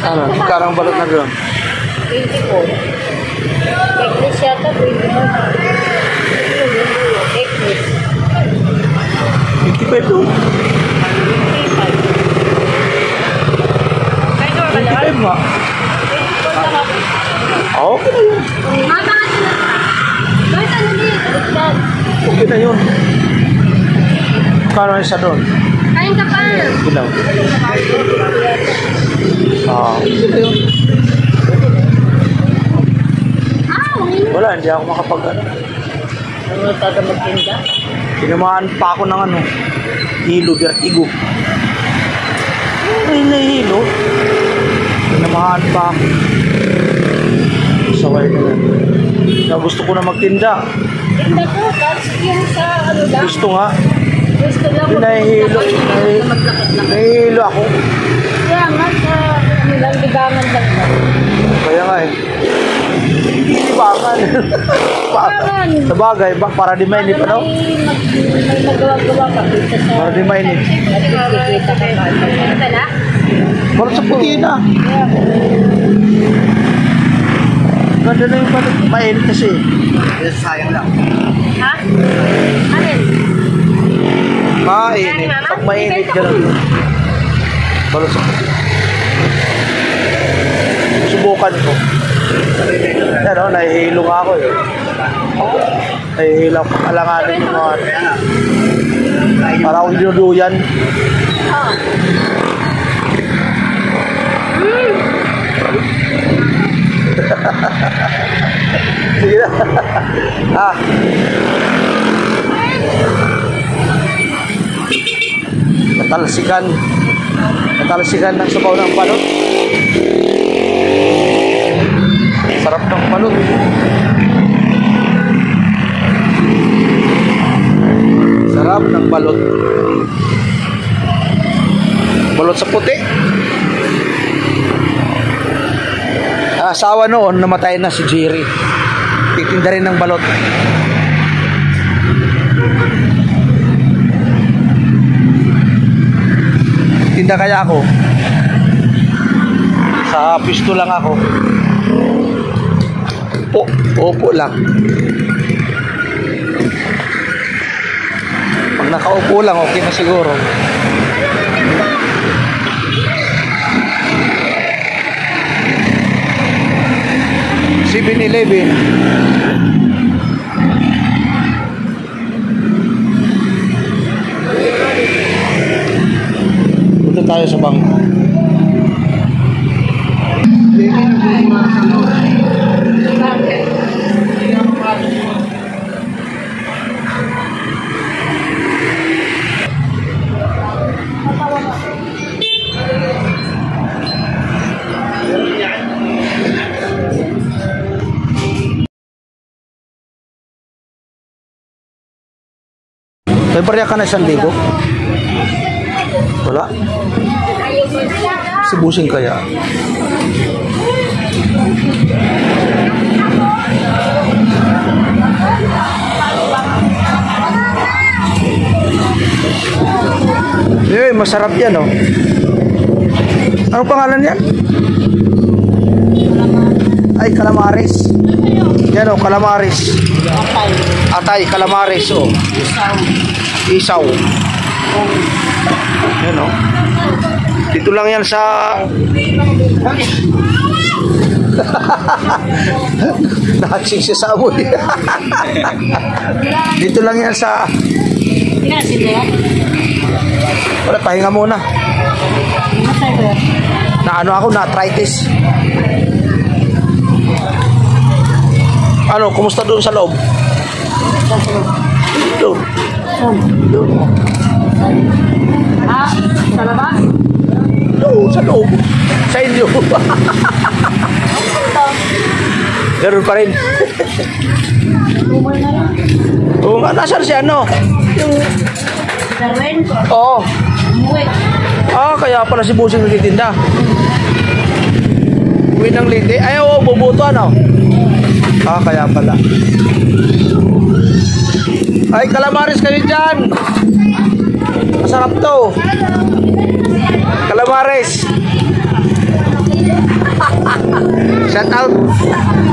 Ano? Karang balot na doon? 24. Necklace yata, 21. Necklace. 55 doon? 55 nga. Okay na yun. Okay na yun. Kano isa doon? Kain ka pa. Ilaw. Okay na yun. Wala, hindi ako makapag-ano. Ano taga magtinda? Tinamaan pa ako ng ano, hilo, vertigo. Ay, nahihilo. Tinamaan pa ako. Saway na yan. Na gusto ko na magtinda. Tinda ko, tapos yung sa ano lang. Gusto nga. Gusto lang. Nahihilo. Nahihilo ako. Kaya nga sa ano lang, libangan lang ba? Kaya nga eh. Hindi libangan. Libangan. Sa bagay, para di mainit, ano? May magawa-gawa ka dito sa... Para di mainit. Nakikita ka ba? Ito na? Para sa puti na. Ganda na yung balot. Mainit kasi. Sayang lang. Ha? Alin? Mainit. Pag mainit, gano'n. Balot sa puti. Subukan ko. Yan o, nahihilo nga ako eh. Nahihilo ako. Alanganin yung mga ano. Para akong dinuduyan. Sige na. Katalsikan. Katalsikan ng sabaw ng balot. Sarap ng balot. Sarap ng balot. Balot sa puti. Asawa noon, namatay na si Jerry. Titinda rin ng balot. Tinda kaya ako. Sa pisto lang ako. Opo lang. Pag nakaupo lang, okay na siguro. $7-11. Punta tayo sa bangko. May barya ka na 1,000? Wala? Sibusin kaya? Eh, masarap yan, oh. Anong pangalan yan? Ay, calamares. Yan, oh, calamares. Atay, calamares, oh. Isaw. Yan, oh. Dito lang yan sa... Nakagsing siya sa amoy. Dito lang yan sa... Wala, pahinga muna. Na ano ako, na arthritis. Ano, kumusta doon sa loob? Doon. Ah, sa labas? Oo, sa loob. Sa inyo. Ganun pa rin. Bumay na lang. Oo nga, nasaan si ano? Yung... Darwin. Oo. Umuwi. Ah, kaya pala si Busing nagtitinda. Uwi ng lindi. Ay, oo, bubuto ano? Ah, kaya pala. Ay, calamares kayo dyan. Masarap to. Calamares. Shout out.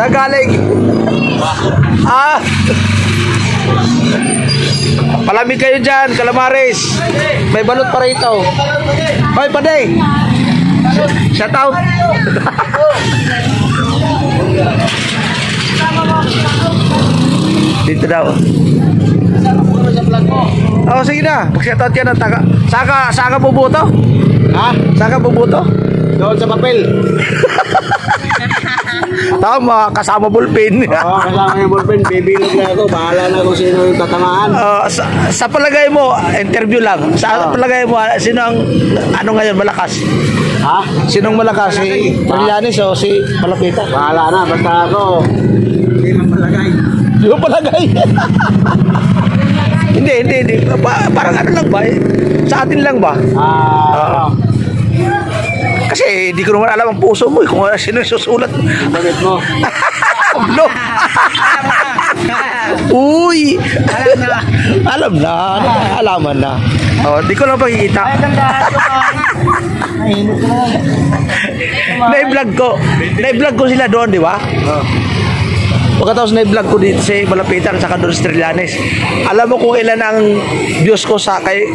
Nagaling. Ah. Palamig kayo dyan, calamares. May balot pa rito. Hoy, Paday. Shout out. Dito daw. Oh, sige na. Mag-shoutout yan ng taga. Saka bubuto? Ha? Saka bubuto? Doon sa papel. Tama, kasama bulpin. Oo, kasama yung ballpen. Bibilog na ako. Bahala na kung sino yung tatamaan. Sa palagay mo, interview lang. Sa palagay mo, sino ang ano ngayon malakas? Ha? Sinong malakas? Si Trillanes o si Malapita? Bahala na. Basta ako. Hindi man palagay. Di mo palagay. Hindi. Parang ano lang ba? Sa atin lang ba? Kasi hindi ko naman alam ang puso mo kung sino yung susulat. Damit mo. No. Uy. Alam na. Alaman na. Oh, di ko lang pakikita. Na-vlog ko sila doon, di ba? Pagkatapos na-vlog ko dito sa Malapitan saka doon sa Trillanes. Alam mo kung ilan ang views ko sa kay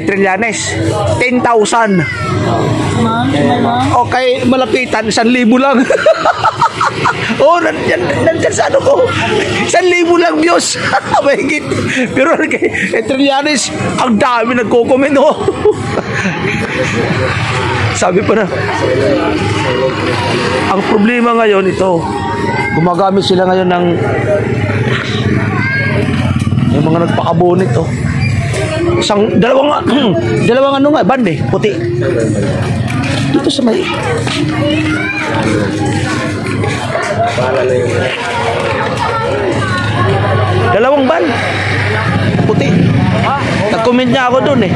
Trillanes? 10,000. O kay Malapitan 1,000 lang. Oh, nandyan sa ano ko. 1,000 lang views. Mahigit. Pero kay Trillanes, ang dami nagko-comment. Oh. Sabi pa na, ang problema ngayon ito, gumagamit sila ngayon ng yung mga nagpakabonit oh. Dalawang ano nga, band eh, puti. Dito sa may dalawang band puti. Nag-comment niya ako doon eh.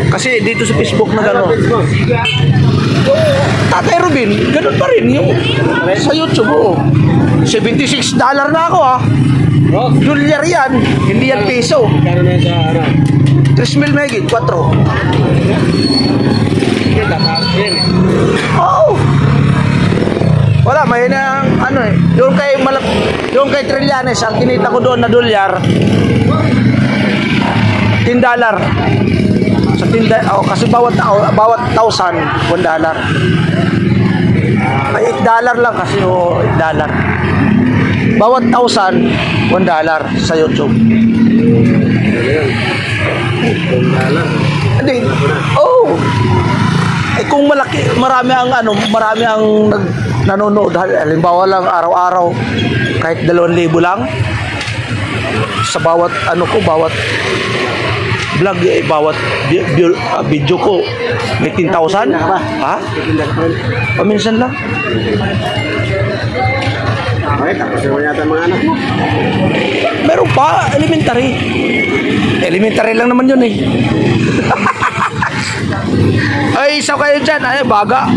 Kasi dito sa Facebook na gano'n. Tatay Robin, ganun pa rin yung sa YouTube oh. $76 na ako ah. Dolyar yan, hindi yan peso. Kano na sa ano? 3,000 megit, 4. Oo. Wala, may na ano eh. Yung kay Trillanes, ang kinita ko doon na dolyar, $10. Sa tinda, kasi bawat 1,000, $1. Ay, $8 lang kasi $8. Bawat 1,000, $1 sa YouTube. Hindi. Oh. Eh kung marami ang nanonood, halimbawa lang araw-araw kahit 2,000 lang sa bawat bawat vlog bawat video ko may 10,000. Ha? Paminsan lang. Okay, tapos naman yata mga anak mo. Meron pa, elementary. Elementary lang naman yun eh. Ay, isa kayo dyan. Ay, baga.